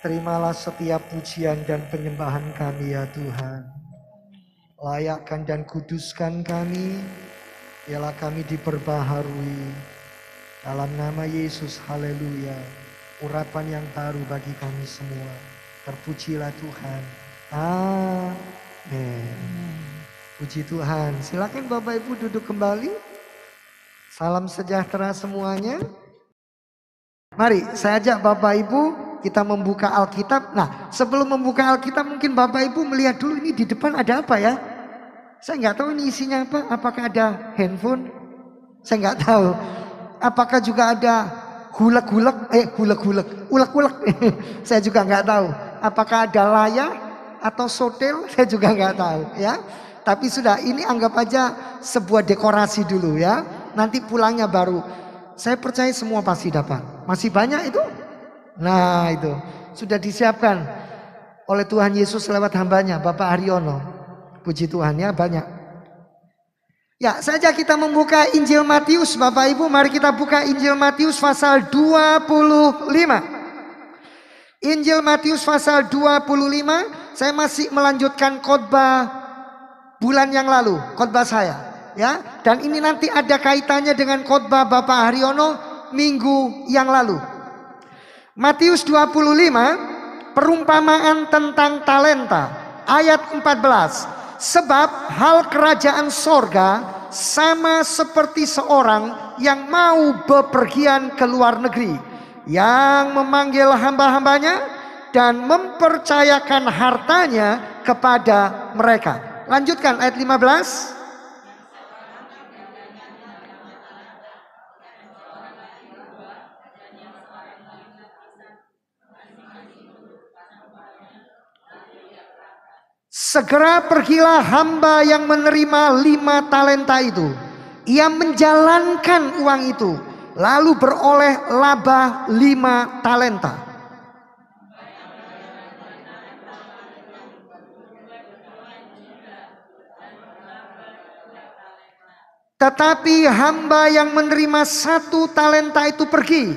Terimalah setiap pujian dan penyembahan kami ya Tuhan. Layakkan dan kuduskan kami, biarlah kami diperbaharui. Dalam nama Yesus, haleluya. Urapan yang baru bagi kami semua. Terpujilah Tuhan. Amin. Puji Tuhan. Silakan Bapak Ibu duduk kembali. Salam sejahtera semuanya. Mari saya ajak Bapak Ibu kita membuka Alkitab. Nah, sebelum membuka Alkitab mungkin Bapak Ibu melihat dulu ini di depan ada apa ya? Saya nggak tahu ini isinya apa. Apakah ada handphone? Saya nggak tahu. Apakah juga ada ulek-ulek? Saya juga nggak tahu. Apakah ada layar atau sotel? Saya juga nggak tahu ya. Tapi sudah, ini anggap aja sebuah dekorasi dulu ya. Nanti pulangnya baru. Saya percaya semua pasti dapat. Masih banyak itu? Nah itu sudah disiapkan oleh Tuhan Yesus lewat hambanya Bapak Haryono. Puji Tuhan ya, banyak. Ya, saja kita membuka Injil Matius Bapak Ibu. Mari kita buka Injil Matius pasal 25. Injil Matius pasal 25. Saya masih melanjutkan khotbah bulan yang lalu, khotbah saya ya. Dan ini nanti ada kaitannya dengan khotbah Bapak Haryono minggu yang lalu. Matius 25, perumpamaan tentang talenta, ayat 14. Sebab hal kerajaan sorga sama seperti seorang yang mau bepergian ke luar negeri, yang memanggil hamba-hambanya dan mempercayakan hartanya kepada mereka. Lanjutkan ayat 15. Segera pergilah hamba yang menerima 5 talenta itu. Ia menjalankan uang itu, lalu beroleh laba 5 talenta. Tetapi hamba yang menerima 1 talenta itu pergi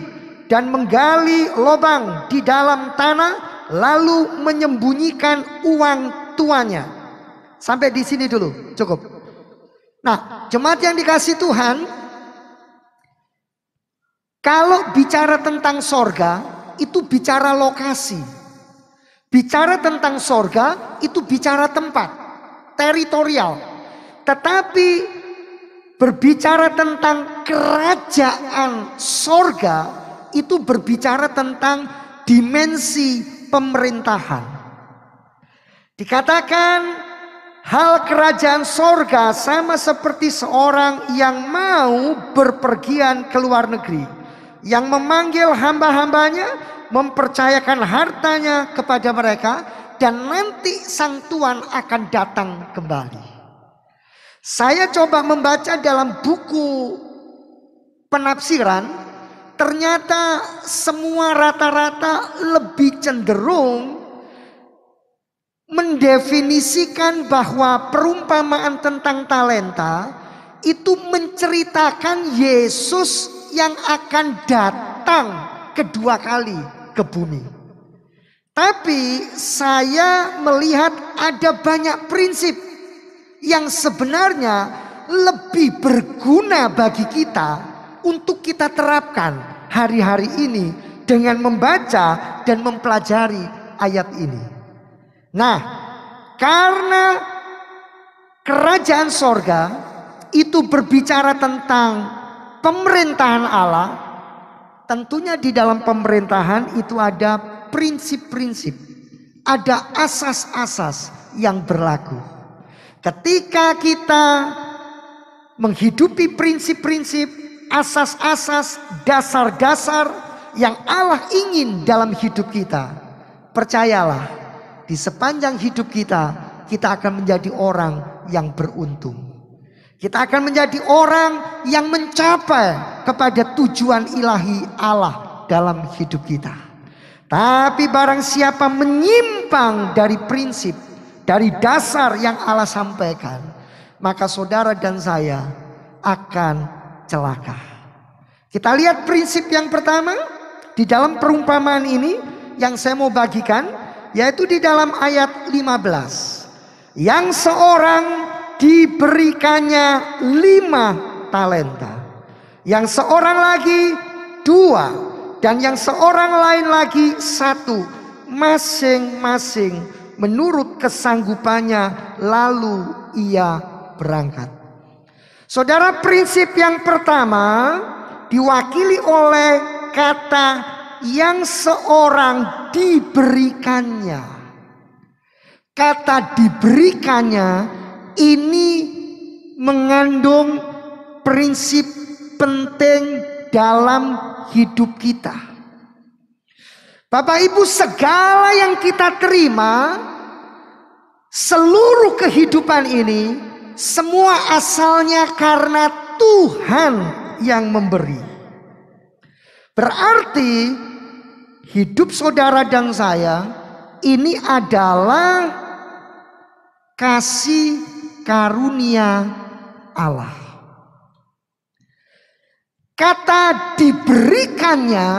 dan menggali lubang di dalam tanah, lalu menyembunyikan uang tuannya. Sampai di sini dulu, cukup. Nah, jemaat yang dikasih Tuhan, kalau bicara tentang sorga, itu bicara lokasi. Bicara tentang sorga, itu bicara tempat, teritorial. Tetapi berbicara tentang kerajaan sorga, itu berbicara tentang dimensi pemerintahan. Dikatakan hal kerajaan sorga sama seperti seorang yang mau berpergian ke luar negeri, yang memanggil hamba-hambanya, mempercayakan hartanya kepada mereka, dan nanti sang tuan akan datang kembali. Saya coba membaca dalam buku penafsiran, ternyata semua rata-rata lebih cenderung mendefinisikan bahwa perumpamaan tentang talenta itu menceritakan Yesus yang akan datang kedua kali ke bumi. Tapi saya melihat ada banyak prinsip yang sebenarnya lebih berguna bagi kita untuk kita terapkan hari-hari ini dengan membaca dan mempelajari ayat ini. Nah, karena kerajaan sorga itu berbicara tentang pemerintahan Allah, tentunya di dalam pemerintahan itu ada prinsip-prinsip, ada asas-asas yang berlaku. Ketika kita menghidupi prinsip-prinsip, asas-asas, dasar-dasar yang Allah ingin dalam hidup kita, percayalah, di sepanjang hidup kita, kita akan menjadi orang yang beruntung. Kita akan menjadi orang yang mencapai kepada tujuan ilahi Allah dalam hidup kita. Tapi barang siapa menyimpang dari prinsip, dari dasar yang Allah sampaikan, maka saudara dan saya akan celaka. Kita lihat prinsip yang pertama di dalam perumpamaan ini. yang saya mau bagikan, yaitu di dalam ayat 15. Yang seorang diberikannya 5 talenta, yang seorang lagi 2, dan yang seorang lain lagi 1. Masing-masing menurut kesanggupannya, lalu ia berangkat. Saudara, prinsip yang pertama diwakili oleh kata yang seorang diberikannya. Kata diberikannya ini mengandung prinsip penting dalam hidup kita. Bapak Ibu, segala yang kita terima, seluruh kehidupan ini, semua asalnya karena Tuhan yang memberi. Berarti hidup saudara dan saya ini adalah kasih karunia Allah. Kata diberikannya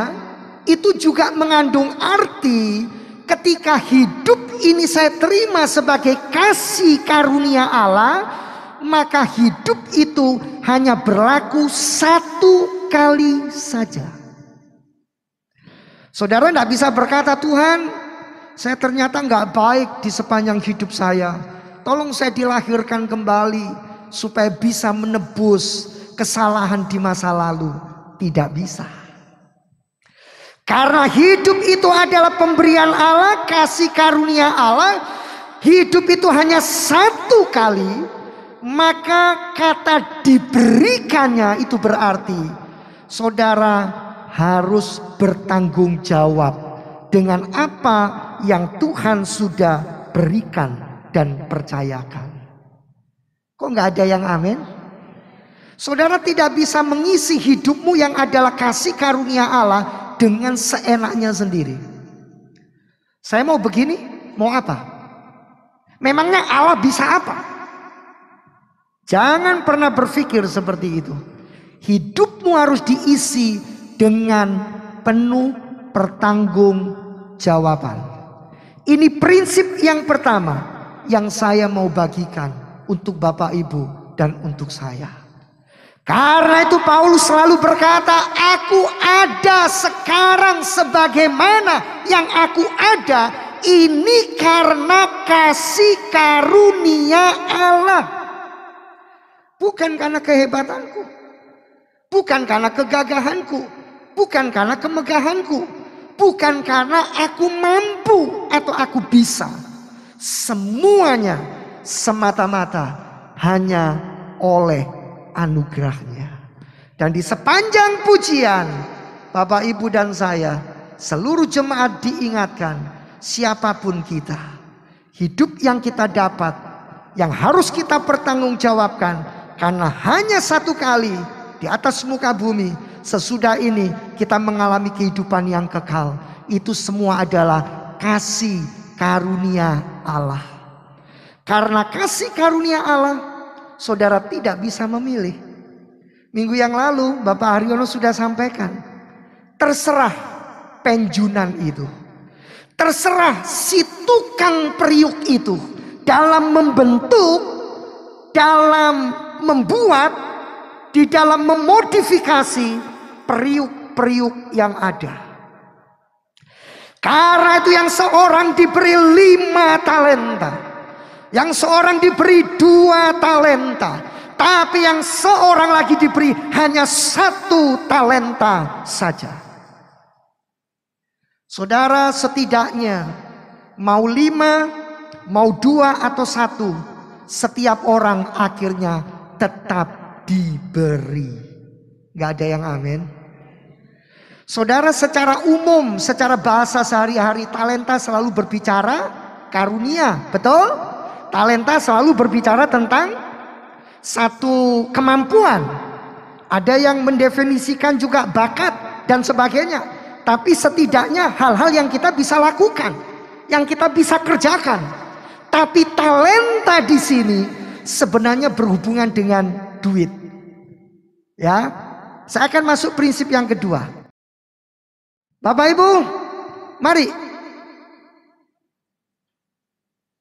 itu juga mengandung arti ketika hidup ini saya terima sebagai kasih karunia Allah, maka hidup itu hanya berlaku 1 kali saja. Saudara tidak bisa berkata, Tuhan, saya ternyata nggak baik di sepanjang hidup saya. Tolong saya dilahirkan kembali supaya bisa menebus kesalahan di masa lalu. Tidak bisa. Karena hidup itu adalah pemberian Allah, kasih karunia Allah. Hidup itu hanya 1 kali. Maka kata diberikannya itu berarti saudara harus bertanggung jawab dengan apa yang Tuhan sudah berikan dan percayakan. Kok nggak ada yang amin? Saudara tidak bisa mengisi hidupmu yang adalah kasih karunia Allah dengan seenaknya sendiri. Saya mau begini, mau apa? Memangnya Allah bisa apa? Jangan pernah berpikir seperti itu. Hidupmu harus diisi dengan penuh pertanggungjawaban. Ini prinsip yang pertama yang saya mau bagikan untuk Bapak Ibu dan untuk saya. Karena itu Paulus selalu berkata, aku ada sekarang sebagaimana yang aku ada. Ini karena kasih karunia Allah. Bukan karena kehebatanku. Bukan karena kegagahanku. Bukan karena kemegahanku. Bukan karena aku mampu atau aku bisa. Semuanya semata-mata hanya oleh anugerahnya. Dan di sepanjang pujian, Bapak Ibu dan saya, seluruh jemaat diingatkan, siapapun kita, hidup yang kita dapat, yang harus kita pertanggungjawabkan, karena hanya 1 kali di atas muka bumi, sesudah ini kita mengalami kehidupan yang kekal. Itu semua adalah kasih karunia Allah. Karena kasih karunia Allah, saudara tidak bisa memilih. Minggu yang lalu Bapak Haryono sudah sampaikan, terserah penjunan itu, terserah si tukang periuk itu dalam membentuk, dalam membuat, di dalam memodifikasi periuk-periuk yang ada. Karena itu yang seorang diberi 5 talenta, yang seorang diberi 2 talenta, tapi yang seorang lagi diberi hanya 1 talenta saja. Saudara, setidaknya mau 5, mau 2 atau 1, setiap orang akhirnya tetap diberi. Gak ada yang amin. Saudara, secara umum, secara bahasa sehari-hari, talenta selalu berbicara karunia, betul? Talenta selalu berbicara tentang satu kemampuan. Ada yang mendefinisikan juga bakat dan sebagainya. Tapi setidaknya hal-hal yang kita bisa lakukan, yang kita bisa kerjakan. Tapi talenta di sini sebenarnya berhubungan dengan duit. Ya, saya akan masuk prinsip yang kedua. Bapak Ibu, mari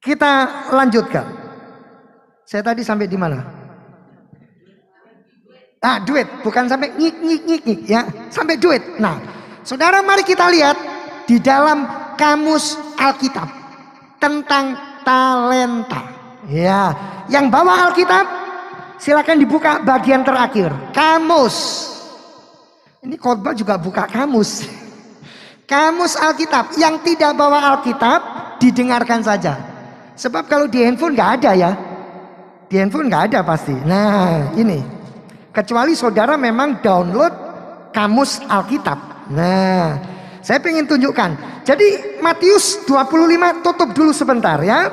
Kita lanjutkan. Saya tadi sampai di mana? Duit, bukan sampai ngik ya, sampai duit. Nah, saudara, mari kita lihat di dalam kamus Alkitab tentang talenta. Ya, yang bawa Alkitab silakan dibuka bagian terakhir, kamus. Ini khotbah juga buka kamus. Kamus Alkitab. Yang tidak bawa Alkitab didengarkan saja. Sebab kalau di handphone nggak ada ya. Di handphone nggak ada pasti. Nah, ini. Kecuali saudara memang download kamus Alkitab. Nah, saya pengen tunjukkan. Jadi Matius 25 tutup dulu sebentar ya.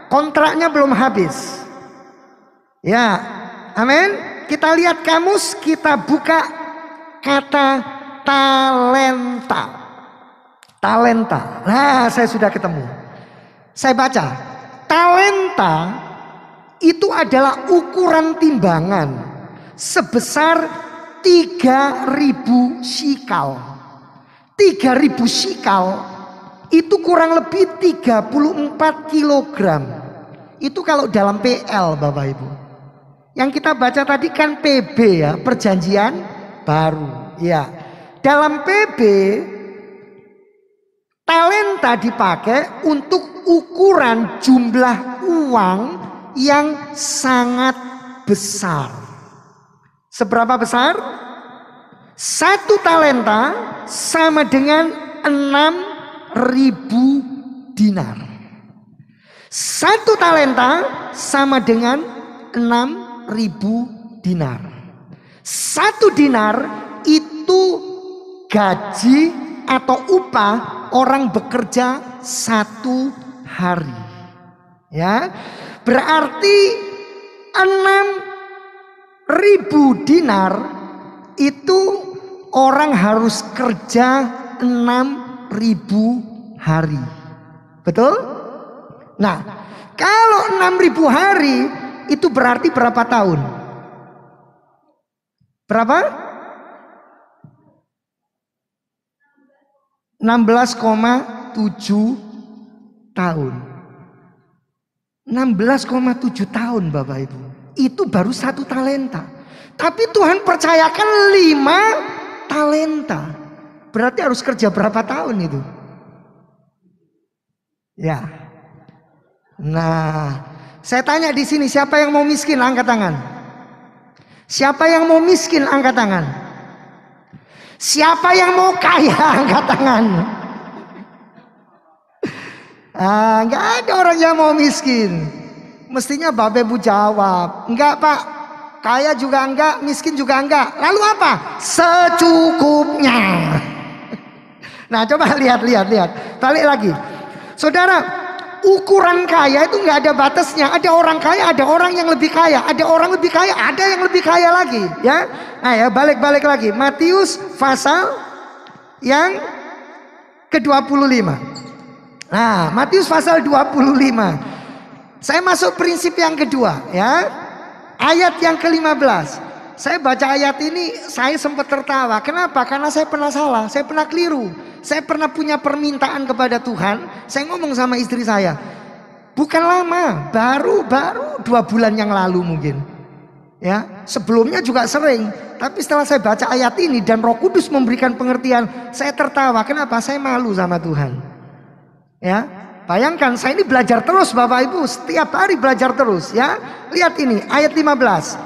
Kontraknya belum habis. Ya, amin. Kita lihat kamus, kita buka kata talenta. Talenta. Nah, saya sudah ketemu. Saya baca. Talenta itu adalah ukuran timbangan sebesar 3.000 shikal. 3.000 shikal itu kurang lebih 34 kilogram. Itu kalau dalam PL, Bapak Ibu. Yang kita baca tadi kan PB ya, perjanjian baru. Ya. Dalam PB talenta dipakai untuk ukuran jumlah uang yang sangat besar. Seberapa besar? 1 talenta sama dengan 6.000 dinar. 1 talenta sama dengan 6.000 dinar. 1 dinar itu gaji atau upah orang bekerja 1 hari. Ya, berarti 6.000 dinar itu orang harus kerja 6.000 hari. Betul? Nah, kalau 6.000 hari itu berarti berapa tahun? Berapa? 16,7 tahun. 16,7 tahun Bapak Ibu. Itu baru 1 talenta. Tapi Tuhan percayakan 5 talenta. Berarti harus kerja berapa tahun itu? Ya. Nah, saya tanya di sini, siapa yang mau miskin angkat tangan? Siapa yang mau miskin angkat tangan? Siapa yang mau kaya angkat tangan? Enggak ada orang yang mau miskin. Mestinya Bapak Ibu jawab, enggak Pak, kaya juga enggak, miskin juga enggak. Lalu apa? Secukupnya. Nah, coba lihat. Balik lagi. Saudara, ukuran kaya itu enggak ada batasnya. Ada orang kaya, ada orang yang lebih kaya, ada orang lebih kaya, ada yang lebih kaya lagi, ya. Nah, ya, balik lagi. Matius pasal yang ke-25. Nah, Matius pasal 25. Saya masuk prinsip yang kedua, ya. Ayat yang ke-15. Saya baca ayat ini, saya sempat tertawa. Kenapa? Karena saya pernah salah, saya pernah keliru. Saya pernah punya permintaan kepada Tuhan. Saya ngomong sama istri saya, bukan lama, baru 2 bulan yang lalu mungkin. Ya, sebelumnya juga sering. Tapi setelah saya baca ayat ini dan Roh Kudus memberikan pengertian, saya tertawa. Kenapa? Saya malu sama Tuhan. Ya, bayangkan saya ini belajar terus Bapak Ibu, setiap hari belajar terus ya. Lihat ini ayat 15.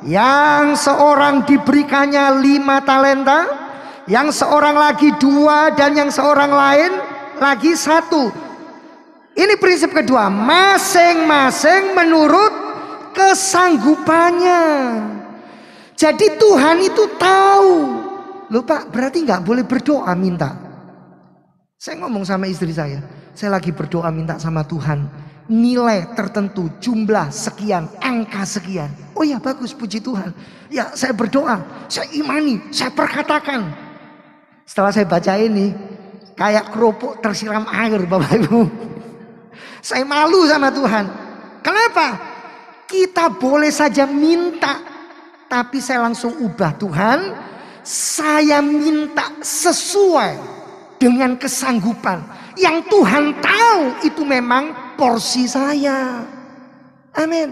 Yang seorang diberikannya 5 talenta, yang seorang lagi 2, dan yang seorang lain lagi 1. Ini prinsip kedua, masing-masing menurut kesanggupannya. Jadi Tuhan itu tahu. Loh Pak, berarti nggak boleh berdoa minta. Saya ngomong sama istri saya lagi berdoa minta sama Tuhan nilai tertentu, jumlah sekian, angka sekian. Oh ya bagus, puji Tuhan. Ya saya berdoa, saya imani, saya perkatakan. Setelah saya baca ini, kayak keropok tersiram air Bapak Ibu. Saya malu sama Tuhan. Kenapa? Kita boleh saja minta, tapi saya langsung ubah. Tuhan, saya minta sesuai dengan kesanggupan yang Tuhan tahu itu memang porsi saya. Amin.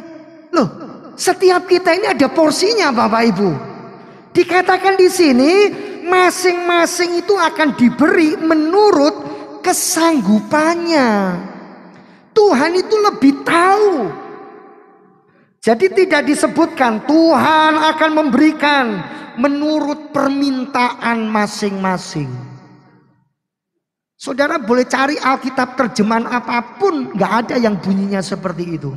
Loh, setiap kita ini ada porsinya Bapak Ibu. Dikatakan di sini masing-masing itu akan diberi menurut kesanggupannya. Tuhan itu lebih tahu. Jadi tidak disebutkan Tuhan akan memberikan menurut permintaan masing-masing. Saudara boleh cari Alkitab terjemahan apapun, gak ada yang bunyinya seperti itu.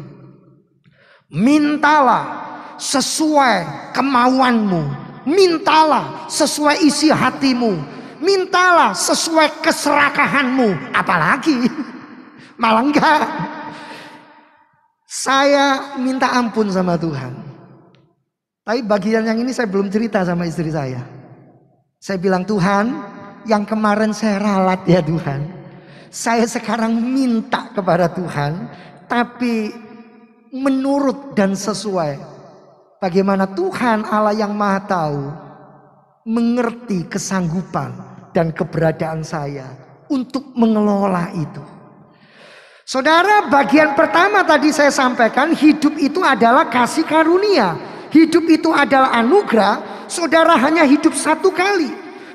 Mintalah sesuai kemauanmu, mintalah sesuai isi hatimu, mintalah sesuai keserakahanmu. Apalagi malah enggak. Saya minta ampun sama Tuhan. Tapi bagian yang ini saya belum cerita sama istri saya. Saya bilang, Tuhan, yang kemarin saya ralat ya Tuhan, saya sekarang minta kepada Tuhan, tapi menurut dan sesuai bagaimana Tuhan Allah yang Maha Tahu mengerti kesanggupan dan keberadaan saya untuk mengelola itu. Saudara, bagian pertama tadi saya sampaikan, hidup itu adalah kasih karunia. Hidup itu adalah anugerah. Saudara hanya hidup satu kali.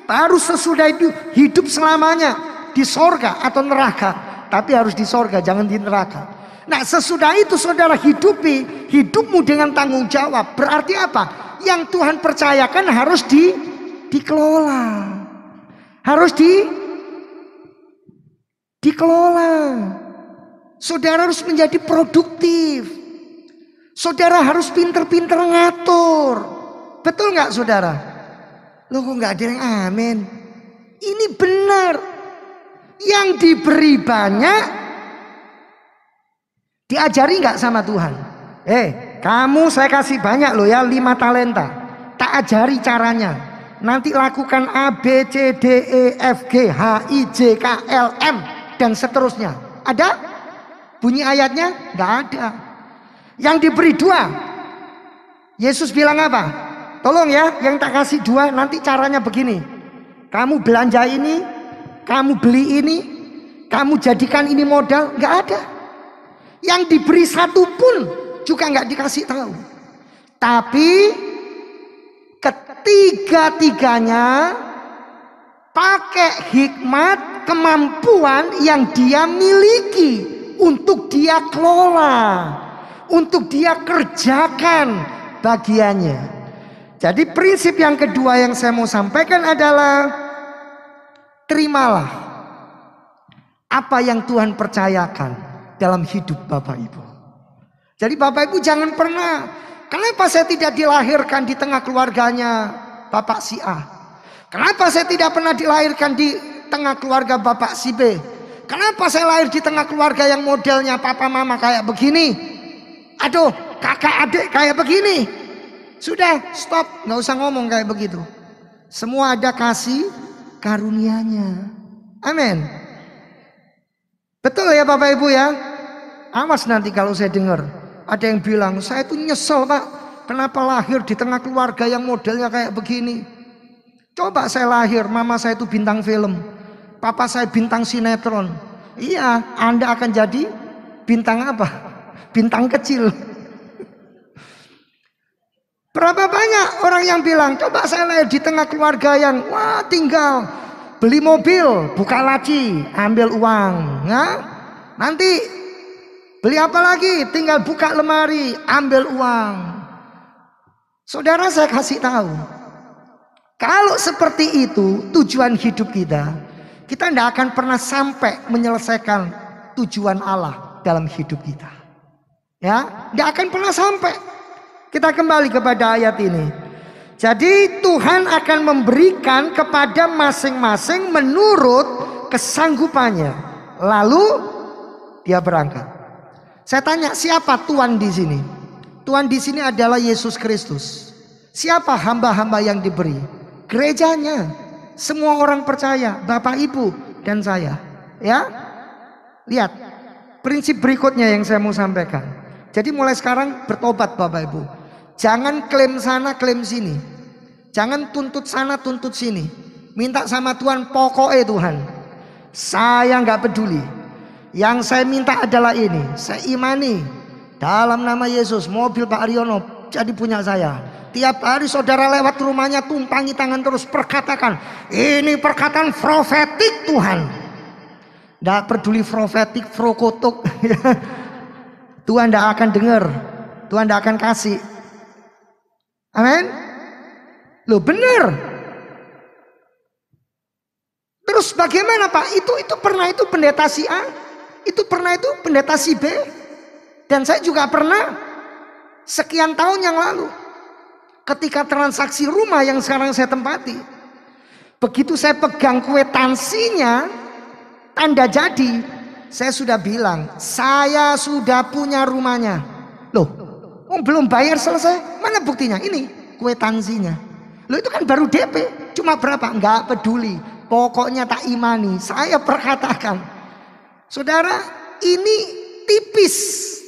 Baru sesudah itu hidup selamanya di sorga atau neraka. Tapi harus di sorga, jangan di neraka. Nah sesudah itu saudara hidupi hidupmu dengan tanggung jawab. Berarti apa? Yang Tuhan percayakan harus dikelola. Harus dikelola. Saudara harus menjadi produktif. Saudara harus pinter-pinter ngatur. Betul nggak saudara? Loh kok nggak ada yang amin? Ini benar. Yang diberi banyak diajari nggak sama Tuhan? Kamu saya kasih banyak loh ya, 5 talenta. Tak ajari caranya. Nanti lakukan A, B, C, D, E, F, G, H, I, J, K, L, M dan seterusnya. Ada? Bunyi ayatnya? Nggak ada. Yang diberi 2, Yesus bilang apa? Tolong ya, yang tak kasih 2 nanti caranya begini. Kamu belanja ini, kamu beli ini, kamu jadikan ini modal. Nggak ada. Yang diberi 1 pun juga nggak dikasih tahu. Tapi ketiga-tiganya pakai hikmat, kemampuan yang dia miliki untuk dia kelola, untuk dia kerjakan bagiannya. Jadi prinsip yang kedua yang saya mau sampaikan adalah terimalah apa yang Tuhan percayakan dalam hidup Bapak Ibu. Jadi Bapak Ibu jangan pernah, kenapa saya tidak dilahirkan di tengah keluarganya Bapak si A? Kenapa saya tidak pernah dilahirkan di tengah keluarga Bapak si B? Kenapa saya lahir di tengah keluarga yang modelnya papa mama kayak begini? Aduh, kakak adik kayak begini. Sudah, stop, nggak usah ngomong kayak begitu. Semua ada kasih karunia-Nya. Amin. Betul ya Bapak Ibu ya? Awas nanti kalau saya dengar ada yang bilang, saya tuh nyesel Pak, kenapa lahir di tengah keluarga yang modelnya kayak begini. Coba saya lahir, mama saya itu bintang film, papa saya bintang sinetron. Iya, Anda akan jadi bintang apa? Bintang kecil. Berapa banyak orang yang bilang, coba saya lahir di tengah keluarga yang wah tinggal beli mobil, buka laci, ambil uang. Nah, nanti beli apa lagi? Tinggal buka lemari, ambil uang. Saudara saya kasih tahu, kalau seperti itu tujuan hidup kita tidak akan pernah sampai menyelesaikan tujuan Allah dalam hidup kita. Ya, tidak akan pernah sampai. Kita kembali kepada ayat ini. Jadi Tuhan akan memberikan kepada masing-masing menurut kesanggupannya. Lalu dia berangkat. Saya tanya, siapa Tuhan di sini? Tuhan di sini adalah Yesus Kristus. Siapa hamba-hamba yang diberi? Gerejanya. Semua orang percaya, Bapak Ibu dan saya. Ya, lihat prinsip berikutnya yang saya mau sampaikan. Jadi mulai sekarang bertobat Bapak Ibu. Jangan klaim sana klaim sini. Jangan tuntut sana tuntut sini. Minta sama Tuhan, pokoknya Tuhan, saya nggak peduli. Yang saya minta adalah ini, saya imani dalam nama Yesus mobil Pak Aryono jadi punya saya. Tiap hari saudara lewat rumahnya tumpangi tangan terus, perkatakan, ini perkataan profetik Tuhan. Tidak peduli profetik, frokotok. Tuhan tidak akan dengar, Tuhan tidak akan kasih. Amin. Loh benar. Terus bagaimana Pak? Itu pernah itu pendeta si A, itu pernah itu pendeta si B, dan saya juga pernah sekian tahun yang lalu ketika transaksi rumah yang sekarang saya tempati. Begitu saya pegang kwitansinya, tanda jadi, saya sudah bilang, saya sudah punya rumahnya. Loh, belum bayar selesai, mana buktinya? Ini kwitansinya. Loh itu kan baru DP, cuma berapa? Enggak peduli, pokoknya tak imani. Saya perkatakan, saudara, ini tipis,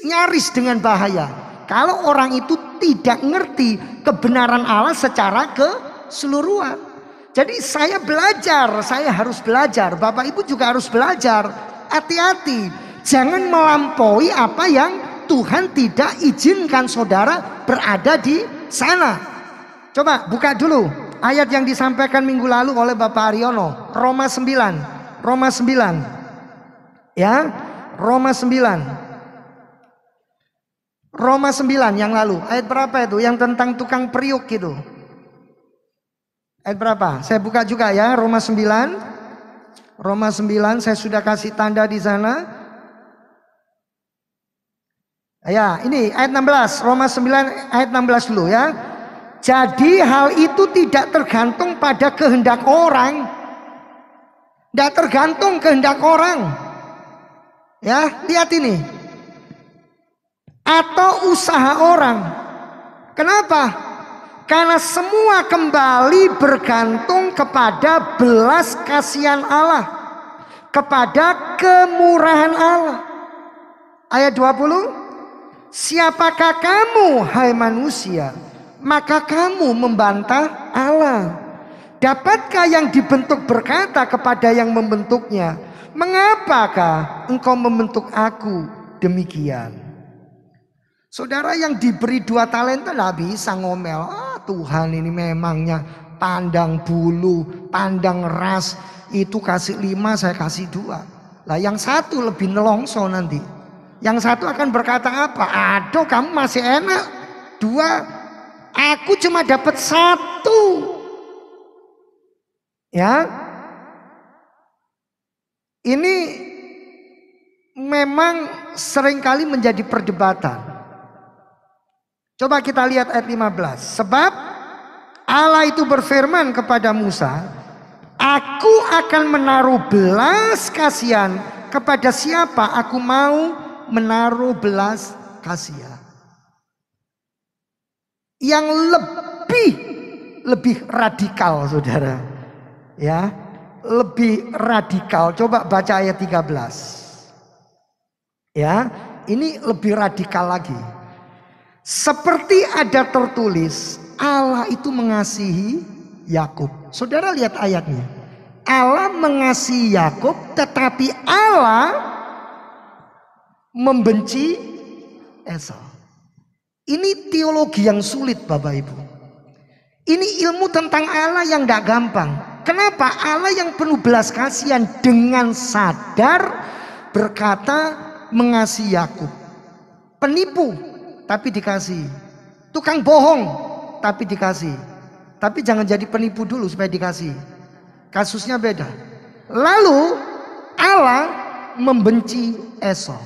nyaris dengan bahaya. Kalau orang itu tidak ngerti kebenaran Allah secara keseluruhan. Jadi saya belajar, saya harus belajar. Bapak Ibu juga harus belajar. Hati-hati, jangan melampaui apa yang Tuhan tidak izinkan saudara berada di sana. Coba buka dulu ayat yang disampaikan minggu lalu oleh Bapak Aryono. Roma 9. Roma 9. Ya, Roma 9. Roma 9 yang lalu. Ayat berapa itu? Yang tentang tukang periuk gitu. Ayat berapa? Saya buka juga ya, Roma 9. Roma 9 saya sudah kasih tanda di sana. Ya, ini ayat 16. Roma 9 ayat 16 dulu ya. Jadi hal itu tidak tergantung pada kehendak orang. Tidak tergantung kehendak orang. Ya, lihat ini. Atau usaha orang. Kenapa? Karena semua kembali bergantung kepada belas kasihan Allah, kepada kemurahan Allah. Ayat 20. Siapakah kamu, hai manusia, maka kamu membantah Allah? Dapatkah yang dibentuk berkata kepada yang membentuknya, mengapakah engkau membentuk aku demikian? Saudara yang diberi 2 talenta tidak bisa ngomel. Tuhan ini memangnya pandang bulu, pandang ras. Itu kasih 5, saya kasih 2. Lah yang satu lebih nelongso nanti. Yang satu akan berkata apa? Aduh kamu masih enak 2, aku cuma dapat 1. Ya, ini memang seringkali menjadi perdebatan. Coba kita lihat ayat 15. Sebab Allah itu berfirman kepada Musa, aku akan menaruh belas kasihan kepada siapa aku mau menaruh belas kasihan. Yang lebih radikal saudara. Ya, lebih radikal. Coba baca ayat 13. Ya, ini lebih radikal lagi. Seperti ada tertulis, Allah itu mengasihi Yakub. Saudara lihat ayatnya. Allah mengasihi Yakub, tetapi Allah membenci Esau. Ini teologi yang sulit Bapak Ibu. Ini ilmu tentang Allah yang tidak gampang. Kenapa? Allah yang penuh belas kasihan dengan sadar berkata mengasihi Yakub. Penipu tapi dikasih, tukang bohong tapi dikasih. Tapi jangan jadi penipu dulu supaya dikasih. Kasusnya beda. Lalu Allah membenci Esau.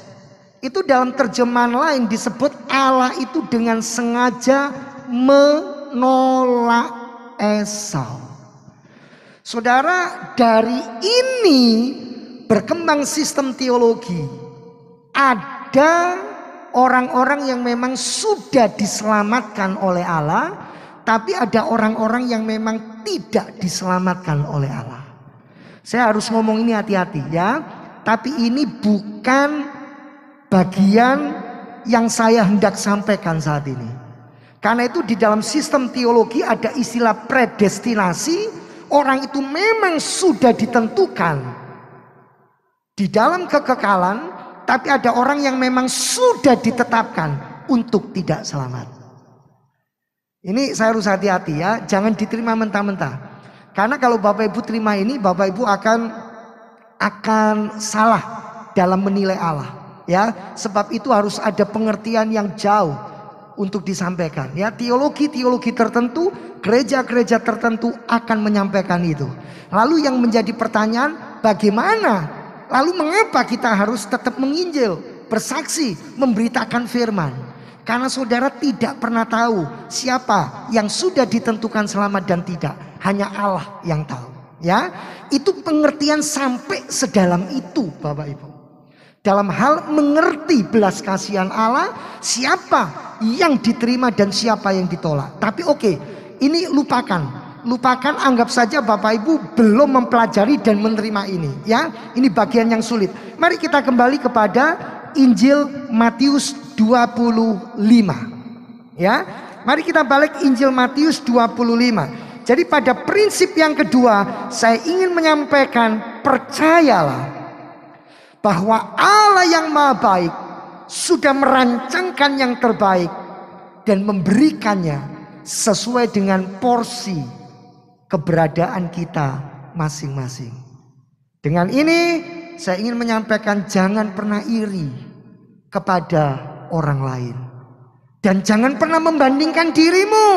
Itu dalam terjemahan lain disebut Allah itu dengan sengaja menolak Esau. Saudara, dari ini berkembang sistem teologi. Ada orang-orang yang memang sudah diselamatkan oleh Allah, tapi ada orang-orang yang memang tidak diselamatkan oleh Allah. Saya harus ngomong ini hati-hati ya. Tapi ini bukan bagian yang saya hendak sampaikan saat ini. Karena itu di dalam sistem teologi ada istilah predestinasi. Orang itu memang sudah ditentukan di dalam kekekalan Tapi ada orang yang memang sudah ditetapkan untuk tidak selamat. Ini saya harus hati-hati ya, jangan diterima mentah-mentah. Karena kalau Bapak Ibu terima ini, Bapak Ibu akan salah dalam menilai Allah. Ya, sebab itu harus ada pengertian yang jauh untuk disampaikan. Ya, teologi-teologi tertentu, gereja-gereja tertentu akan menyampaikan itu. Lalu yang menjadi pertanyaan, bagaimana? Lalu mengapa kita harus tetap menginjil, bersaksi, memberitakan firman? Karena saudara tidak pernah tahu siapa yang sudah ditentukan selamat dan tidak. Hanya Allah yang tahu. Ya, itu pengertian sampai sedalam itu, Bapak Ibu. Dalam hal mengerti belas kasihan Allah, siapa yang diterima dan siapa yang ditolak. Tapi oke, ini lupakan. Lupakan, anggap saja Bapak Ibu belum mempelajari dan menerima ini. Ya, ini bagian yang sulit. Mari kita kembali kepada Injil Matius 25. Ya, mari kita balik Injil Matius 25. Jadi pada prinsip yang kedua, saya ingin menyampaikan, percayalah bahwa Allah yang Maha Baik sudah merancangkan yang terbaik dan memberikannya sesuai dengan porsi keberadaan kita masing-masing. Dengan ini saya ingin menyampaikan, jangan pernah iri kepada orang lain. Dan jangan pernah membandingkan dirimu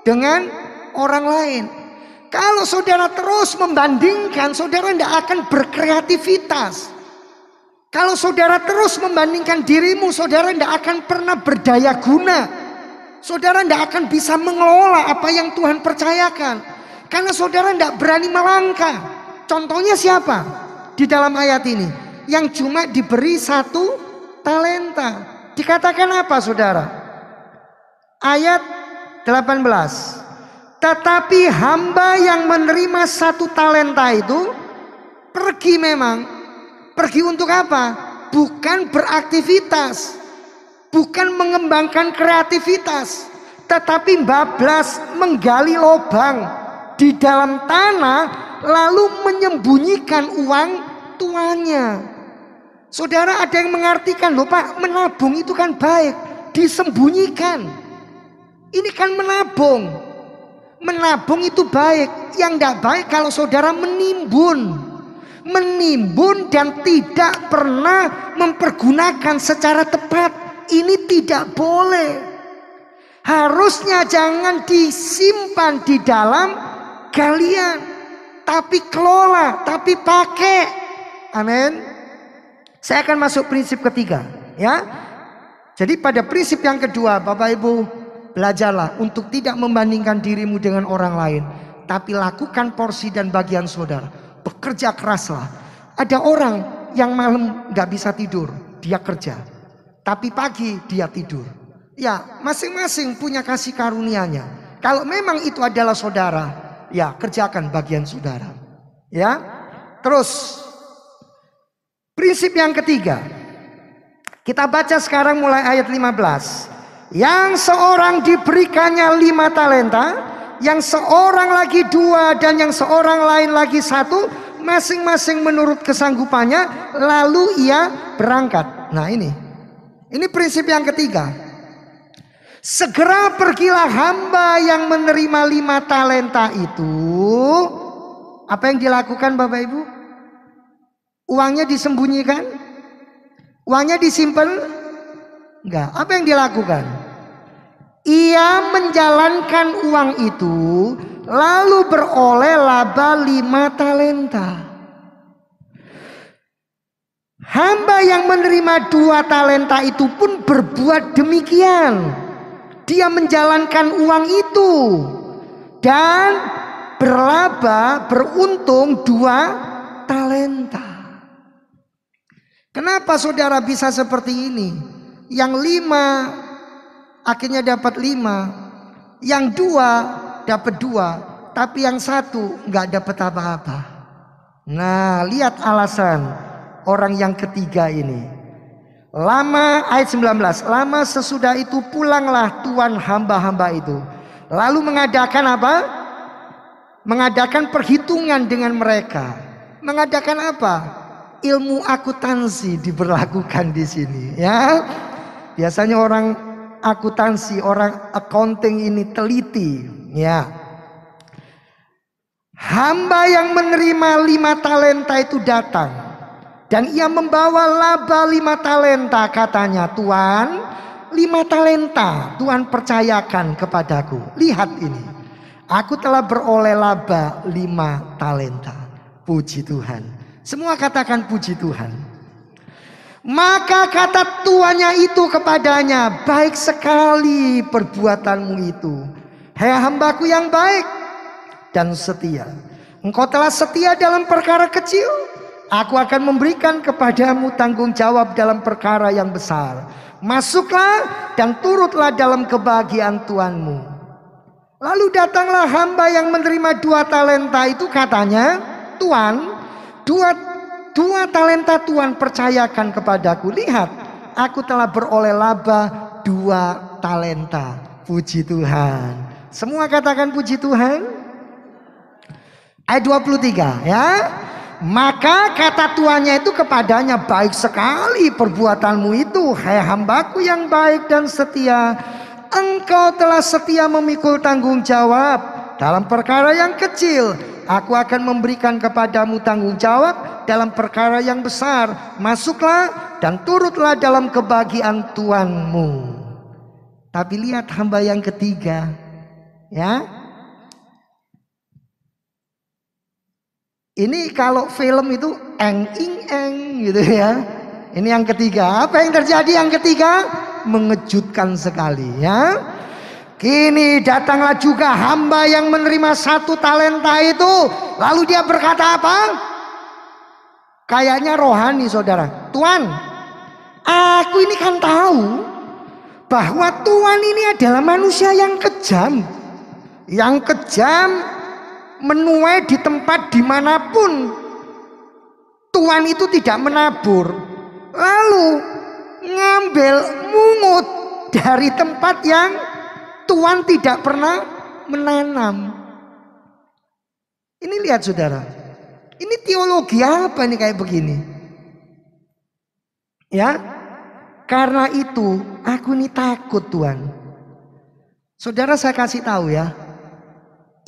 dengan orang lain. Kalau saudara terus membandingkan, saudara tidak akan berkreativitas. Kalau saudara terus membandingkan dirimu, saudara tidak akan pernah berdaya guna. Saudara tidak akan bisa mengelola apa yang Tuhan percayakan. Karena saudara tidak berani melangkah. Contohnya siapa di dalam ayat ini? Yang cuma diberi 1 talenta. Dikatakan apa saudara? Ayat 18. Tetapi hamba yang menerima 1 talenta itu pergi memang. Pergi untuk apa? Bukan beraktivitas, bukan mengembangkan kreativitas, tetapi bablas, menggali lubang di dalam tanah, lalu menyembunyikan uang tuannya. Saudara, ada yang mengartikan, loh Pak, menabung itu kan baik, disembunyikan. Ini kan menabung. Menabung itu baik. Yang tidak baik kalau saudara menimbun. Menimbun dan tidak pernah mempergunakan secara tepat. Ini tidak boleh. Harusnya jangan disimpan di dalam galian, tapi kelola, tapi pakai. Amin. Saya akan masuk prinsip ketiga, ya. Jadi pada prinsip yang kedua, Bapak Ibu, belajarlah untuk tidak membandingkan dirimu dengan orang lain, tapi lakukan porsi dan bagian saudara. Bekerja keraslah. Ada orang yang malam gak bisa tidur, dia kerja, tapi pagi dia tidur. Ya, masing-masing punya kasih karunia-Nya. Kalau memang itu adalah saudara, ya kerjakan bagian saudara. Ya. Terus prinsip yang ketiga, kita baca sekarang mulai ayat 15. Yang seorang diberikannya 5 talenta, yang seorang lagi 2, dan yang seorang lain lagi 1, masing-masing menurut kesanggupannya, lalu ia berangkat. Nah ini prinsip yang ketiga. Segera pergilah hamba yang menerima 5 talenta itu. Apa yang dilakukan Bapak Ibu? Uangnya disembunyikan? Uangnya disimpan? Enggak. Apa yang dilakukan? Ia menjalankan uang itu, lalu beroleh laba 5 talenta. Hamba yang menerima 2 talenta itu pun berbuat demikian. Dia menjalankan uang itu dan berlaba, beruntung 2 talenta. Kenapa saudara bisa seperti ini? Yang 5 akhirnya dapat 5, yang 2 dapat 2, tapi yang 1 nggak dapat apa-apa. Nah, lihat alasan orang yang ketiga ini. Lama, ayat 19, lama sesudah itu pulanglah tuan hamba-hamba itu, lalu mengadakan apa? Mengadakan perhitungan dengan mereka. Mengadakan apa? ilmu akuntansi diberlakukan di sini ya. Biasanya orang akuntansi, orang accounting ini teliti ya. Hamba yang menerima 5 talenta itu datang dan ia membawa laba 5 talenta, katanya, Tuan, 5 talenta Tuhan percayakan kepadaku. Lihat ini, aku telah beroleh laba 5 talenta. Puji Tuhan. Semua katakan puji Tuhan. Maka kata tuannya itu kepadanya, baik sekali perbuatanmu itu, hai hambaku yang baik dan setia. Engkau telah setia dalam perkara kecil, aku akan memberikan kepadamu tanggung jawab dalam perkara yang besar. Masuklah dan turutlah dalam kebahagiaan Tuanmu. Lalu datanglah hamba yang menerima 2 talenta itu, katanya, Tuan, dua talenta Tuhan percayakan kepadaku. Lihat, aku telah beroleh laba 2 talenta. Puji Tuhan. Semua katakan puji Tuhan. Ayat 23 ya. Maka kata tuannya itu kepadanya, baik sekali perbuatanmu itu, hai hambaku yang baik dan setia. Engkau telah setia memikul tanggung jawab dalam perkara yang kecil, aku akan memberikan kepadamu tanggung jawab dalam perkara yang besar. Masuklah dan turutlah dalam kebahagiaan Tuanmu. Tapi lihat hamba yang ketiga ya. Ini kalau film itu eng ing eng gitu ya. Ini yang ketiga. Apa yang terjadi yang ketiga? Mengejutkan sekali ya. Kini datanglah juga hamba yang menerima 1 talenta itu. Lalu dia berkata apa? Kayaknya rohani, saudara. Tuan, aku ini kan tahu bahwa Tuhan ini adalah manusia yang kejam. Yang kejam, menuai di tempat dimanapun Tuhan itu tidak menabur, lalu ngambil mungut dari tempat yang Tuhan tidak pernah menanam. Ini lihat saudara, ini teologi apa nih kayak begini ya. Karena itu aku ini takut Tuhan. Saudara, saya kasih tahu ya,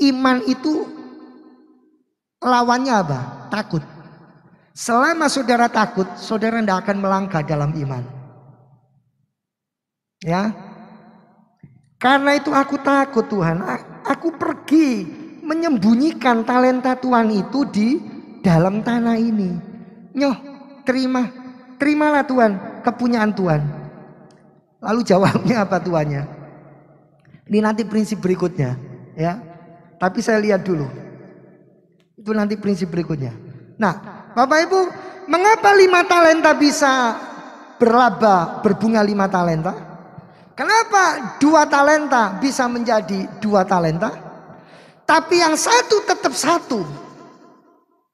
iman itu lawannya apa? Takut. Selama saudara takut, saudara tidak akan melangkah dalam iman. Ya. Karena itu aku takut Tuhan. Aku pergi menyembunyikan talenta Tuhan itu di dalam tanah ini. Nyoh, terimalah Tuhan, kepunyaan Tuhan. Lalu jawabnya apa tuannya? Ini nanti prinsip berikutnya, ya. Tapi saya lihat dulu. Itu nanti prinsip berikutnya. Nah, Bapak Ibu, mengapa 5 talenta bisa berbunga 5 talenta? Kenapa 2 talenta bisa menjadi 2 talenta? Tapi yang 1 tetap 1.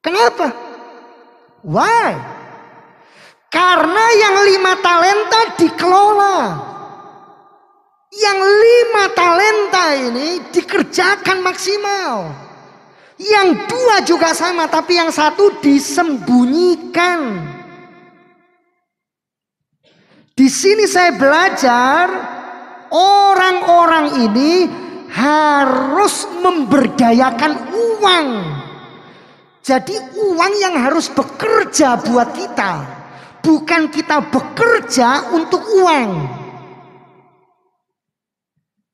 Kenapa? Why? Karena yang 5 talenta dikelola. Yang 5 talenta ini dikerjakan maksimal. Yang 2 juga sama, tapi yang 1 disembunyikan. Di sini saya belajar orang-orang ini harus memberdayakan uang. Jadi uang yang harus bekerja buat kita, bukan kita bekerja untuk uang.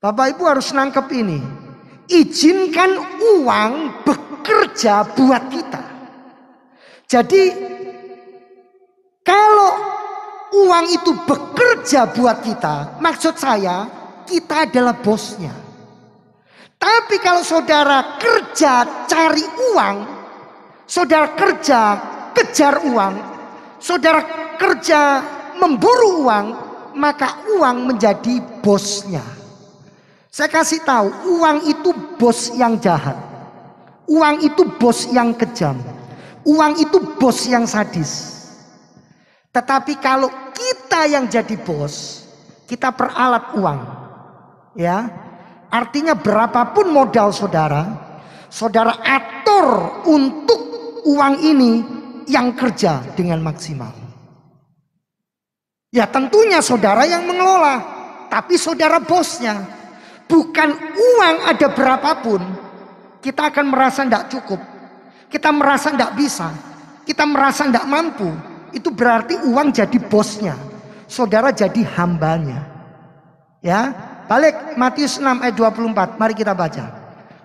Bapak Ibu harus nangkep ini. Izinkan uang bekerja buat kita. Jadi kalau uang itu bekerja buat kita, maksud saya kita adalah bosnya. Tapi kalau saudara kerja cari uang, saudara kerja kejar uang, saudara kerja memburu uang, maka uang menjadi bosnya. Saya kasih tahu, uang itu bos yang jahat. Uang itu bos yang kejam. Uang itu bos yang sadis. Tetapi kalau kita yang jadi bos, kita peralat uang. Ya. Artinya berapapun modal saudara, saudara atur untuk uang ini yang kerja dengan maksimal. Ya tentunya saudara yang mengelola, tapi saudara bosnya. Bukan uang ada berapapun, kita akan merasa tidak cukup. Kita merasa tidak bisa. Kita merasa tidak mampu. Itu berarti uang jadi bosnya. Saudara jadi hambanya. Ya, balik Matius 6 ayat 24. Mari kita baca.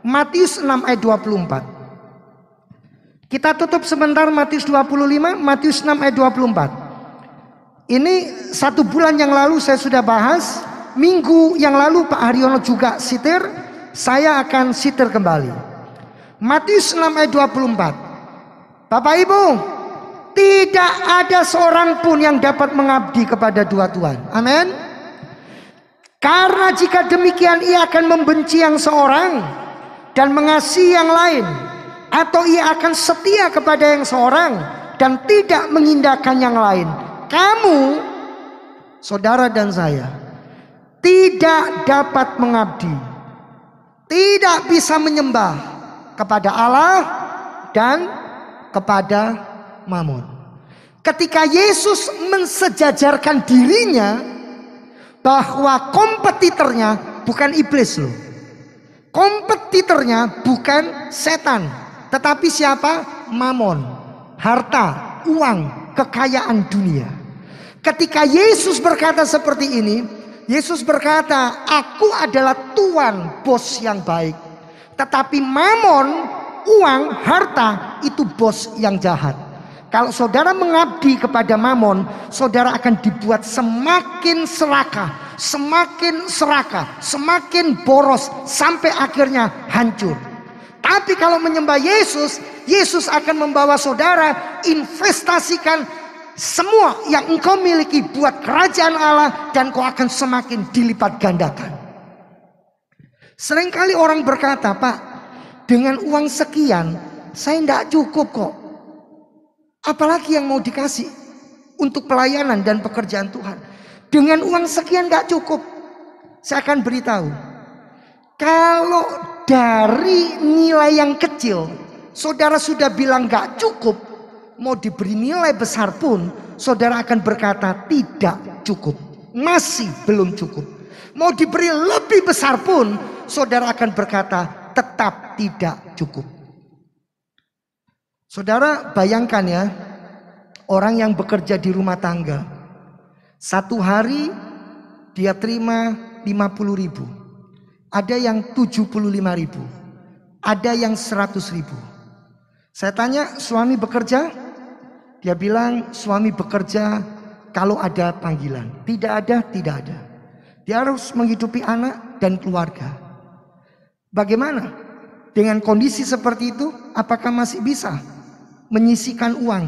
Matius 6 ayat 24. Kita tutup sebentar Matius 25, Matius 6 ayat 24. Ini 1 bulan yang lalu saya sudah bahas. Minggu yang lalu Pak Haryono juga sitir. Saya akan sitir kembali. Matius 6 ayat 24. Bapak Ibu, tidak ada seorang pun yang dapat mengabdi kepada dua tuan. Amin. Karena jika demikian ia akan membenci yang seorang dan mengasihi yang lain, atau ia akan setia kepada yang seorang dan tidak mengindahkan yang lain. Kamu, saudara dan saya, tidak dapat mengabdi, tidak bisa menyembah kepada Allah dan kepada Mammon. Ketika Yesus mensejajarkan dirinya, bahwa kompetitornya bukan iblis loh. Kompetitornya bukan setan, tetapi siapa? Mammon, harta, uang, kekayaan dunia. Ketika Yesus berkata seperti ini, Yesus berkata, aku adalah tuan, bos yang baik. Tetapi Mammon, uang, harta, itu bos yang jahat. Kalau saudara mengabdi kepada Mammon, saudara akan dibuat semakin serakah, semakin boros, sampai akhirnya hancur. Tapi kalau menyembah Yesus, Yesus akan membawa saudara investasikan semua yang engkau miliki buat kerajaan Allah, dan kau akan semakin dilipat gandakan. Seringkali orang berkata, Pak, dengan uang sekian saya tidak cukup kok. Apalagi yang mau dikasih untuk pelayanan dan pekerjaan Tuhan. Dengan uang sekian tidak cukup. Saya akan beritahu, kalau dari nilai yang kecil saudara sudah bilang gak cukup, mau diberi nilai besar pun saudara akan berkata tidak cukup, masih belum cukup. Mau diberi lebih besar pun saudara akan berkata tetap tidak cukup. Saudara bayangkan ya, orang yang bekerja di rumah tangga, satu hari dia terima 50.000, ada yang 75.000, ada yang 100.000. Saya tanya, suami bekerja? Dia bilang suami bekerja kalau ada panggilan. Tidak ada, tidak ada. Dia harus menghidupi anak dan keluarga. Bagaimana dengan kondisi seperti itu? Apakah masih bisa menyisihkan uang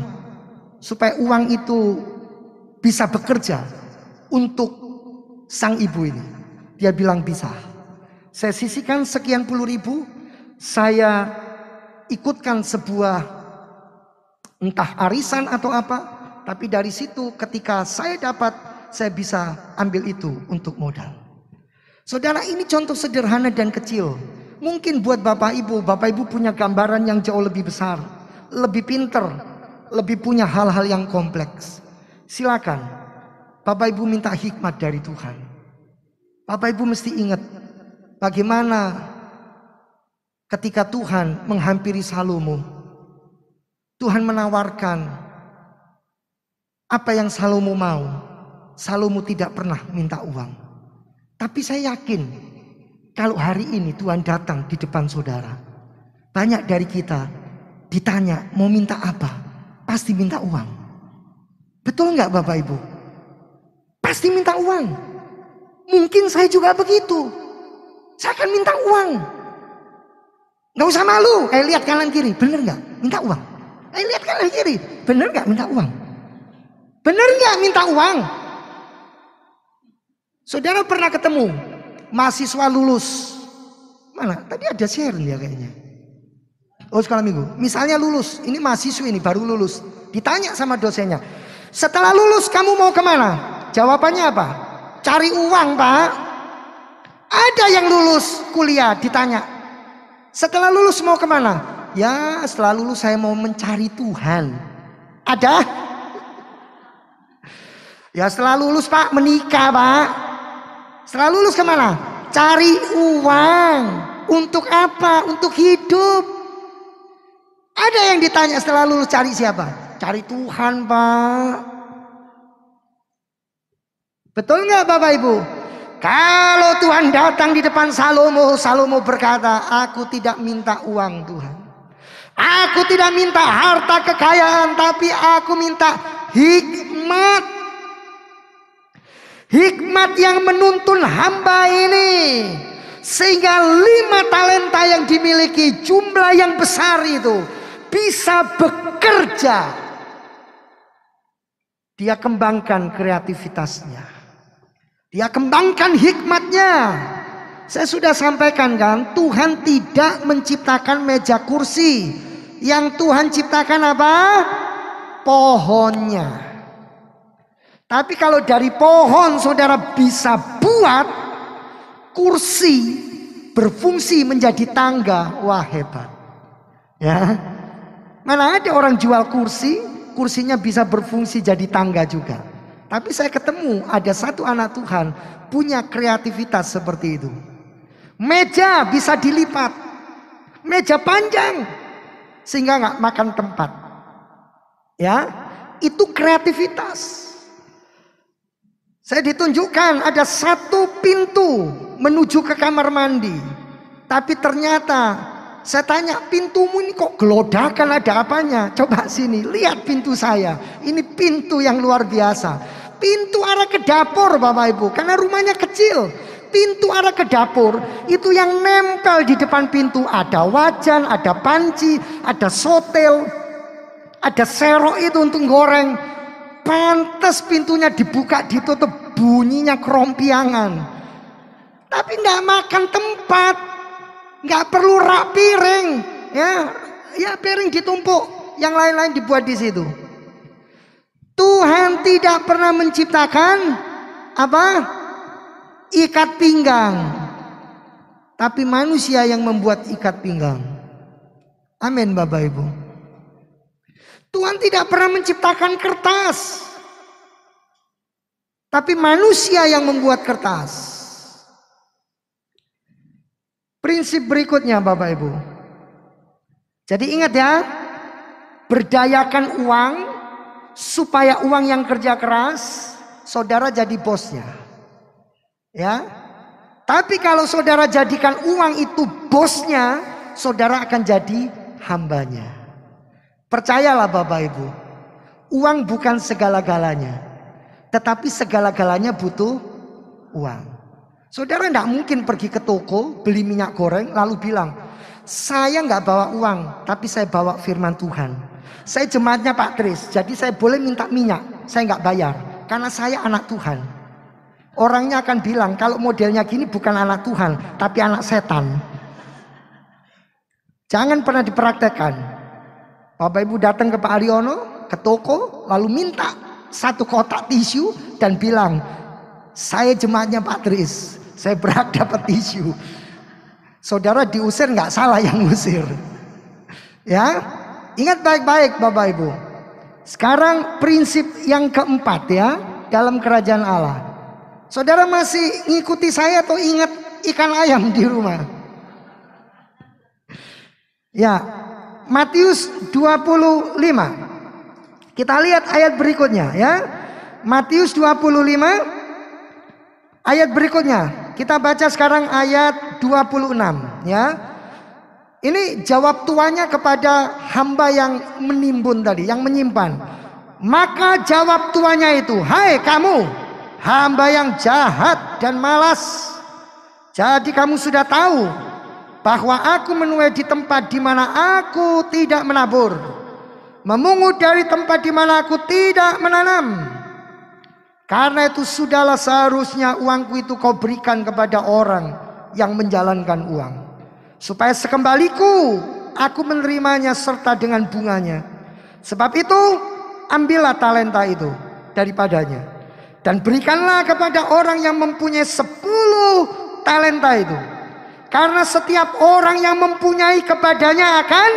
supaya uang itu bisa bekerja untuk sang ibu ini? Dia bilang bisa. Saya sisihkan sekian puluh ribu, saya ikutkan sebuah entah arisan atau apa, tapi dari situ ketika saya dapat, saya bisa ambil itu untuk modal. Saudara, ini contoh sederhana dan kecil. Mungkin buat Bapak Ibu punya gambaran yang jauh lebih besar, lebih pinter, lebih punya hal-hal yang kompleks. Silakan, Bapak Ibu minta hikmat dari Tuhan. Bapak Ibu mesti ingat bagaimana ketika Tuhan menghampiri Salomo, Tuhan menawarkan apa yang Salomo mau. Salomo tidak pernah minta uang. Tapi saya yakin kalau hari ini Tuhan datang di depan saudara, banyak dari kita ditanya mau minta apa, pasti minta uang. Betul nggak Bapak Ibu? Pasti minta uang. Mungkin saya juga begitu. Saya akan minta uang. Nggak usah malu. Lihat kanan kiri, bener nggak? Minta uang. Lihat kanan kiri, bener nggak? Minta uang. Bener nggak minta uang? Saudara pernah ketemu mahasiswa lulus? Mana? Tadi ada share dia kayaknya. Oh, sekolah minggu. Misalnya lulus, ini mahasiswa ini baru lulus. Ditanya sama dosennya, setelah lulus kamu mau kemana? Jawabannya apa? Cari uang, Pak. Ada yang lulus kuliah ditanya, setelah lulus mau kemana? Ya, setelah lulus saya mau mencari Tuhan. Ada? Ya setelah lulus Pak menikah Pak. Setelah lulus kemana? Cari uang. Untuk apa? Untuk hidup. Ada yang ditanya setelah lulus cari siapa? Cari Tuhan Pak. Betul nggak Bapak Ibu? Kalau Tuhan datang di depan Salomo, Salomo berkata, aku tidak minta uang Tuhan. Aku tidak minta harta kekayaan, tapi aku minta hikmat. Hikmat yang menuntun hamba ini. Sehingga 5 talenta yang dimiliki, jumlah yang besar itu, bisa bekerja. Dia kembangkan kreativitasnya. Dia kembangkan hikmatnya. Saya sudah sampaikan kan, Tuhan tidak menciptakan meja kursi. Yang Tuhan ciptakan apa? Pohonnya. Tapi kalau dari pohon saudara bisa buat kursi berfungsi menjadi tangga, wah hebat. Ya. Mana ada orang jual kursi, kursinya bisa berfungsi jadi tangga juga. Tapi saya ketemu ada satu anak Tuhan punya kreativitas seperti itu. Meja bisa dilipat. Meja panjang. Sehingga nggak makan tempat. Ya, itu kreativitas. Saya ditunjukkan ada satu pintu menuju ke kamar mandi. Tapi ternyata saya tanya, pintumu ini kok gelodakan, ada apanya? Coba sini, lihat pintu saya. Ini pintu yang luar biasa. Pintu arah ke dapur Bapak Ibu, karena rumahnya kecil. Pintu arah ke dapur itu yang nempel di depan pintu ada wajan, ada panci, ada sotel, ada serok itu untuk goreng. Pantes pintunya dibuka ditutup, bunyinya kerompiangan. Tapi nggak makan tempat, nggak perlu rak piring, ya piring ditumpuk, yang lain-lain dibuat di situ. Tuhan tidak pernah menciptakan apa? Ikat pinggang. Tapi manusia yang membuat ikat pinggang. Amin Bapak Ibu. Tuhan tidak pernah menciptakan kertas. Tapi manusia yang membuat kertas. Prinsip berikutnya Bapak Ibu. Jadi ingat ya. Berdayakan uang. Supaya uang yang kerja keras, saudara jadi bosnya. Ya. Tapi kalau saudara jadikan uang itu bosnya, saudara akan jadi hambanya. Percayalah Bapak Ibu, uang bukan segala-galanya. Tetapi segala-galanya butuh uang. Saudara tidak mungkin pergi ke toko, beli minyak goreng, lalu bilang, saya nggak bawa uang, tapi saya bawa firman Tuhan. Saya jemaatnya Pak Kris, jadi saya boleh minta minyak, saya nggak bayar, karena saya anak Tuhan. Orangnya akan bilang, kalau modelnya gini bukan anak Tuhan, tapi anak setan. Jangan pernah dipraktekkan. Bapak Ibu datang ke Pak Aryono, ke toko, lalu minta 1 kotak tisu dan bilang, saya jemaatnya Pak Kris, saya berhak dapat tisu. Saudara diusir nggak salah yang ngusir. Ya. Ingat baik-baik Bapak Ibu. Sekarang prinsip yang keempat ya, dalam kerajaan Allah. Saudara masih ngikuti saya atau ingat ikan ayam di rumah? Ya, Matius 25. Kita lihat ayat berikutnya ya. Matius 25 ayat berikutnya. Kita baca sekarang ayat 26 ya. Ini jawab tuannya kepada hamba yang menimbun tadi, yang menyimpan. Maka jawab tuannya itu, hai kamu, hamba yang jahat dan malas. Jadi kamu sudah tahu bahwa aku menuai di tempat di mana aku tidak menabur, memungut dari tempat di mana aku tidak menanam. Karena itu sudahlah seharusnya uangku itu kau berikan kepada orang yang menjalankan uang. Supaya sekembaliku aku menerimanya serta dengan bunganya. Sebab itu ambillah talenta itu daripadanya. Dan berikanlah kepada orang yang mempunyai 10 talenta itu. Karena setiap orang yang mempunyai kepadanya akan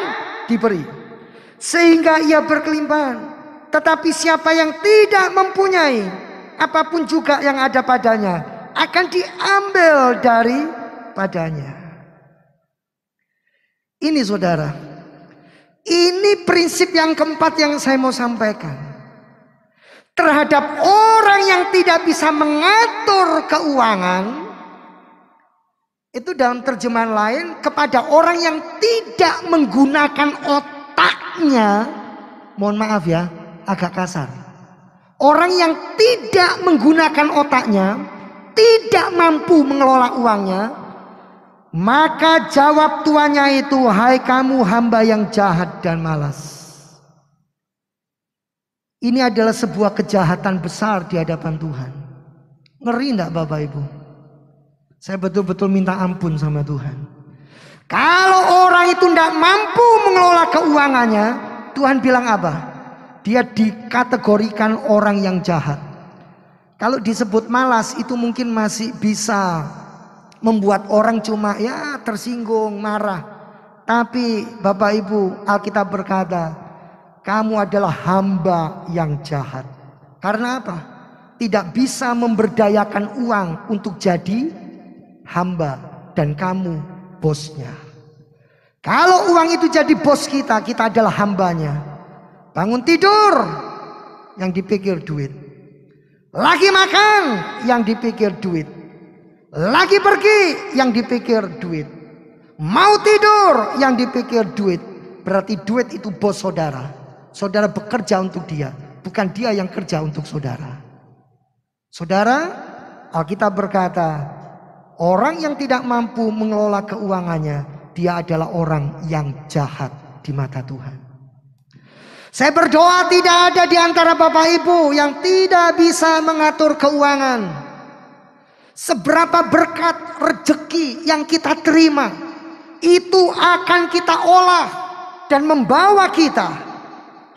diberi. Sehingga ia berkelimpahan. Tetapi siapa yang tidak mempunyai, apapun juga yang ada padanya akan diambil daripadanya. Ini saudara, ini prinsip yang keempat yang saya mau sampaikan. Terhadap orang yang tidak bisa mengatur keuangan, itu dalam terjemahan lain, kepada orang yang tidak menggunakan otaknya, mohon maaf ya, agak kasar. Orang yang tidak menggunakan otaknya, tidak mampu mengelola uangnya, maka jawab tuannya itu, hai kamu hamba yang jahat dan malas. Ini adalah sebuah kejahatan besar di hadapan Tuhan. Ngeri enggak Bapak Ibu? Saya betul-betul minta ampun sama Tuhan. Kalau orang itu tidak mampu mengelola keuangannya, Tuhan bilang apa? Dia dikategorikan orang yang jahat. Kalau disebut malas itu mungkin masih bisa membuat orang cuma ya tersinggung, marah. Tapi Bapak Ibu, Alkitab berkata, kamu adalah hamba yang jahat. Karena apa? Tidak bisa memberdayakan uang untuk jadi hamba dan kamu bosnya. Kalau uang itu jadi bos kita, kita adalah hambanya. Bangun tidur, yang dipikir duit. Lagi makan, yang dipikir duit. Lagi pergi, yang dipikir duit. Mau tidur, yang dipikir duit. Berarti duit itu bos saudara. Saudara bekerja untuk dia, bukan dia yang kerja untuk saudara. Saudara, Alkitab berkata, orang yang tidak mampu mengelola keuangannya, dia adalah orang yang jahat di mata Tuhan. Saya berdoa tidak ada di antara Bapak Ibu yang tidak bisa mengatur keuangan. Seberapa berkat rezeki yang kita terima, itu akan kita olah dan membawa kita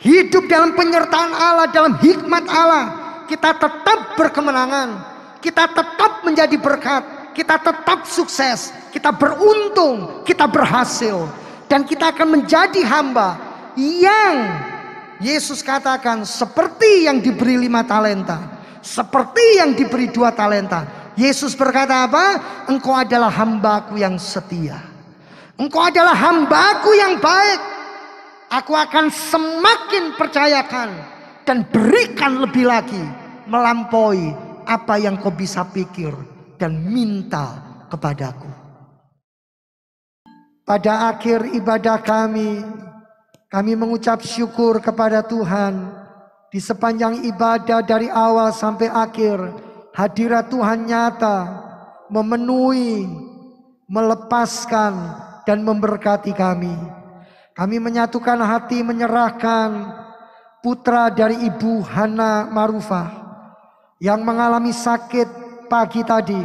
hidup dalam penyertaan Allah, dalam hikmat Allah. Kita tetap berkemenangan, kita tetap menjadi berkat, kita tetap sukses, kita beruntung, kita berhasil. Dan kita akan menjadi hamba yang Yesus katakan seperti yang diberi 5 talenta, seperti yang diberi 2 talenta. Yesus berkata apa? Engkau adalah hambaku yang setia, engkau adalah hambaku yang baik. Aku akan semakin percayakan dan berikan lebih lagi, melampaui apa yang kau bisa pikir dan minta kepadaku. Pada akhir ibadah kami mengucap syukur kepada Tuhan. Di sepanjang ibadah dari awal sampai akhir, hadirat Tuhan nyata, memenuhi, melepaskan dan memberkati kami. Kami menyatukan hati menyerahkan putra dari Ibu Hana Marufah yang mengalami sakit pagi tadi.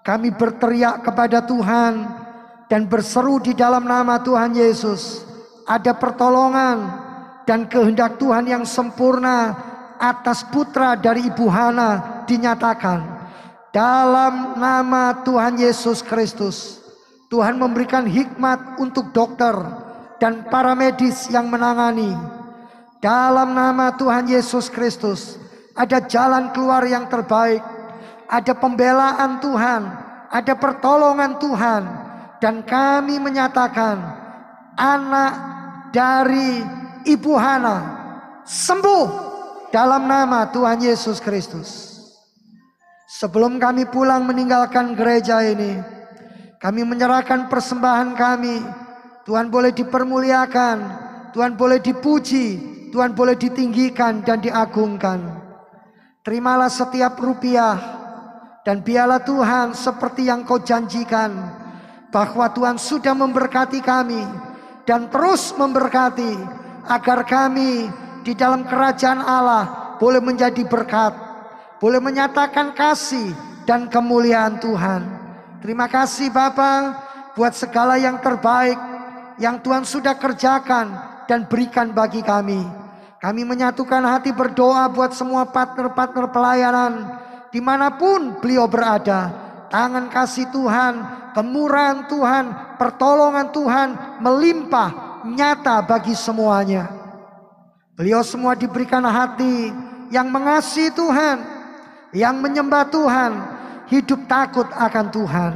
Kami berteriak kepada Tuhan dan berseru di dalam nama Tuhan Yesus. Ada pertolongan dan kehendak Tuhan yang sempurna atas putra dari Ibu Hana dinyatakan. Dalam nama Tuhan Yesus Kristus, Tuhan memberikan hikmat untuk dokter dan para medis yang menangani. Dalam nama Tuhan Yesus Kristus, ada jalan keluar yang terbaik, ada pembelaan Tuhan, ada pertolongan Tuhan. Dan kami menyatakan anak dari Ibu Hana sembuh dalam nama Tuhan Yesus Kristus. Sebelum kami pulang meninggalkan gereja ini, kami menyerahkan persembahan kami. Tuhan boleh dipermuliakan, Tuhan boleh dipuji, Tuhan boleh ditinggikan dan diagungkan. Terimalah setiap rupiah dan biarlah Tuhan seperti yang kau janjikan, bahwa Tuhan sudah memberkati kami dan terus memberkati, agar kami di dalam kerajaan Allah boleh menjadi berkat, boleh menyatakan kasih dan kemuliaan Tuhan. Terima kasih Bapa buat segala yang terbaik yang Tuhan sudah kerjakan dan berikan bagi kami. Kami menyatukan hati berdoa buat semua partner-partner pelayanan dimanapun beliau berada. Tangan kasih Tuhan, kemurahan Tuhan, pertolongan Tuhan melimpah nyata bagi semuanya. Beliau semua diberikan hati yang mengasihi Tuhan, yang menyembah Tuhan, hidup takut akan Tuhan.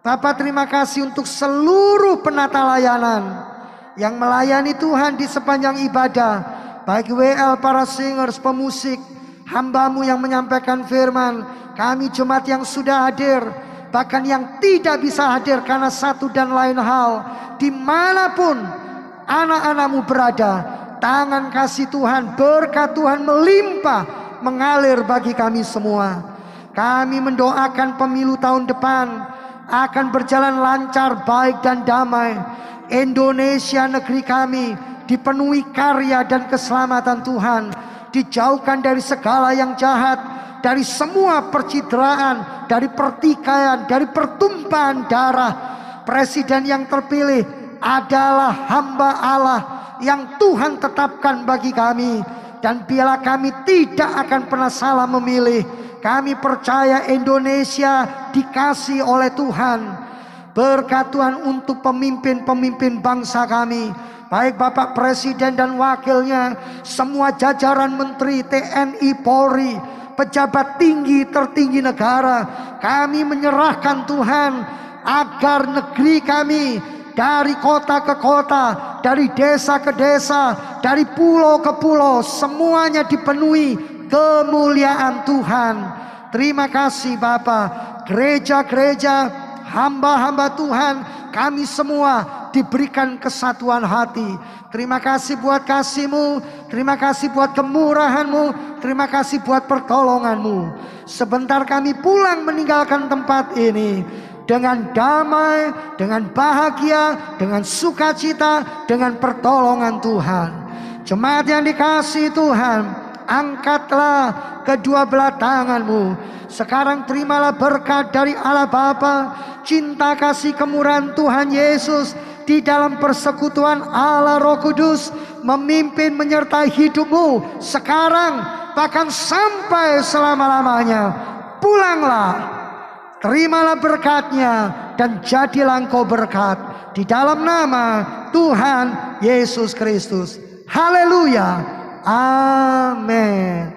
Bapak terima kasih untuk seluruh penata layanan yang melayani Tuhan di sepanjang ibadah. Baik WL, para singers, pemusik, hamba-Mu yang menyampaikan firman, kami jemaat yang sudah hadir, bahkan yang tidak bisa hadir karena satu dan lain hal. Dimanapun anak-anak-Mu berada, tangan kasih Tuhan, berkat Tuhan melimpah mengalir bagi kami semua. Kami mendoakan pemilu tahun depan akan berjalan lancar, baik dan damai. Indonesia negeri kami dipenuhi karya dan keselamatan Tuhan, dijauhkan dari segala yang jahat, dari semua percideraan, dari pertikaian, dari pertumpahan darah. Presiden yang terpilih adalah hamba Allah yang Tuhan tetapkan bagi kami, dan biarlah kami tidak akan pernah salah memilih. Kami percaya Indonesia dikasih oleh Tuhan. Berkat Tuhan untuk pemimpin-pemimpin bangsa kami, baik Bapak Presiden dan wakilnya, semua jajaran menteri, TNI, Polri, pejabat tinggi tertinggi negara. Kami menyerahkan Tuhan agar negeri kami dari kota ke kota, dari desa ke desa, dari pulau ke pulau, semuanya dipenuhi kemuliaan Tuhan. Terima kasih Bapa. Gereja-gereja, hamba-hamba Tuhan, kami semua diberikan kesatuan hati. Terima kasih buat kasih-Mu, terima kasih buat kemurahan-Mu, terima kasih buat pertolongan-Mu. Sebentar kami pulang meninggalkan tempat ini dengan damai, dengan bahagia, dengan sukacita, dengan pertolongan Tuhan. Jemaat yang dikasihi Tuhan, angkatlah kedua belah tangan-Mu. Sekarang terimalah berkat dari Allah Bapa, cinta kasih kemurahan Tuhan Yesus di dalam persekutuan Allah Roh Kudus memimpin menyertai hidupmu sekarang bahkan sampai selama-lamanya. Pulanglah, terimalah berkatnya, dan jadilah engkau berkat di dalam nama Tuhan Yesus Kristus. Haleluya, amin.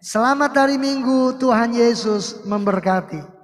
Selamat hari Minggu, Tuhan Yesus memberkati.